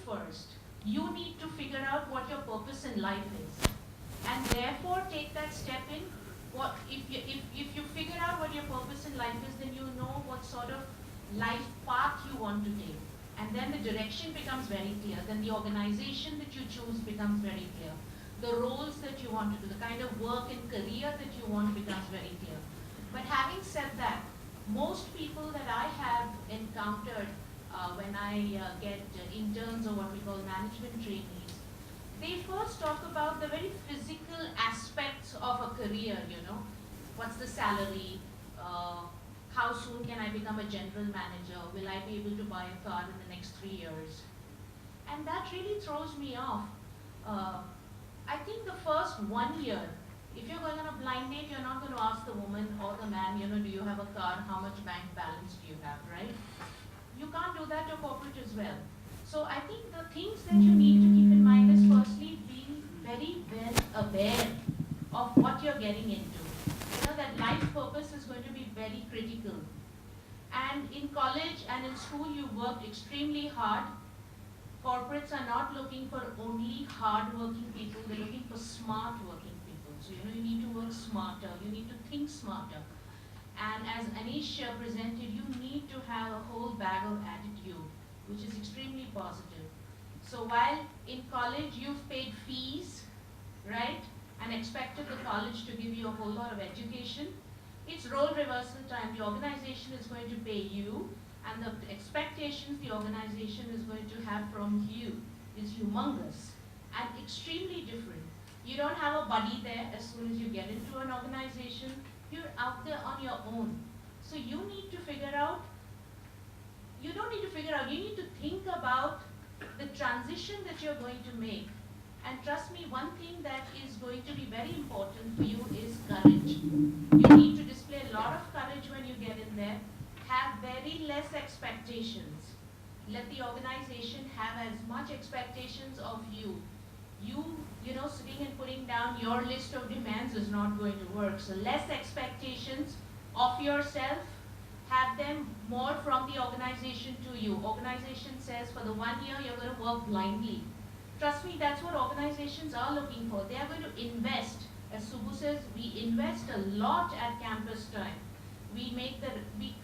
first. You need to figure out what your purpose in life is. And therefore take that step in. If you figure out what your purpose in life is, then you know what sort of life path you want to take. And then the direction becomes very clear. Then the organization that you choose becomes very clear. The roles that you want to do, the kind of work and career that you want becomes very clear. But having said that, most people that I have encountered when I get interns or what we call management trainees, they first talk about the very physical aspects of a career, you know. What's the salary? How soon can I become a general manager? Will I be able to buy a car in the next 3 years? And that really throws me off. I think the first 1 year, if you're going on a blind date, you're not going to ask the woman or the man, you know, do you have a car? How much bank balance do you have, right? You can't do that to corporate as well. So I think the things that you need to keep in mind is firstly being very well aware of what you're getting into. You know, that life purpose is going to be very critical. And in college and in school, you worked extremely hard. Corporates are not looking for only hard-working people, they're looking for smart working people. So, you know, you need to work smarter, you need to think smarter. And as Anish presented, you need to have a whole bag of attitude, which is extremely positive. So while in college you've paid fees, right, and expected the college to give you a whole lot of education, it's role reversal time. The organization is going to pay you, and the expectations the organization is going to have from you is humongous and extremely different. You don't have a buddy there as soon as you get into an organization. You're out there on your own. So you need to figure out, you don't need to figure out, you need to think about the transition that you're going to make. And trust me, one thing that is going to be very important for you is courage. You need to display a lot of courage when you get in there. Have very less expectations. Let the organization have as much expectations of you. You know, sitting and putting down your list of demands is not going to work. So less expectations of yourself, have them more from the organization to you. Organization says for the 1 year you're going to work blindly. Trust me, that's what organizations are looking for. They are going to invest. As Subbu says, we invest a lot at campus time. We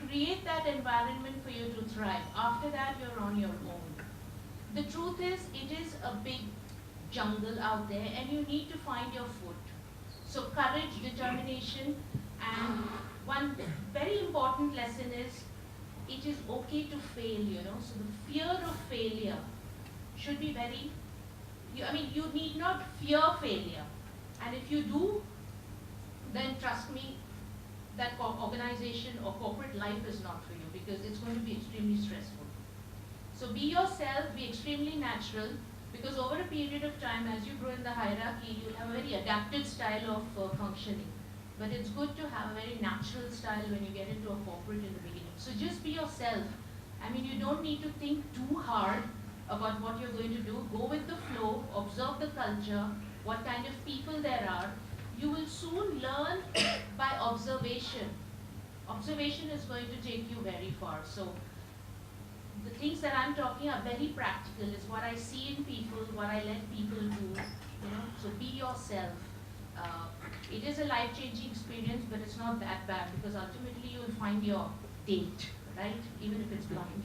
create that environment for you to thrive. After that, you're on your own. The truth is, it is a big jungle out there and you need to find your foot. So courage, determination, and one very important lesson is it is okay to fail, you know. So the fear of failure should be very, you need not fear failure. And if you do, then trust me, that organization or corporate life is not for you because it's going to be extremely stressful. So be yourself, be extremely natural, because over a period of time, as you grow in the hierarchy, you'll have a very adapted style of functioning. But it's good to have a very natural style when you get into a corporate in the beginning. So just be yourself. I mean, you don't need to think too hard about what you're going to do. Go with the flow, observe the culture, what kind of people there are. You will soon learn by observation. Observation is going to take you very far. So the things that I'm talking are very practical. It's what I see in people, what I let people do. You know, so be yourself. It is a life-changing experience, but it's not that bad because ultimately you'll find your date, right? Even if it's blind.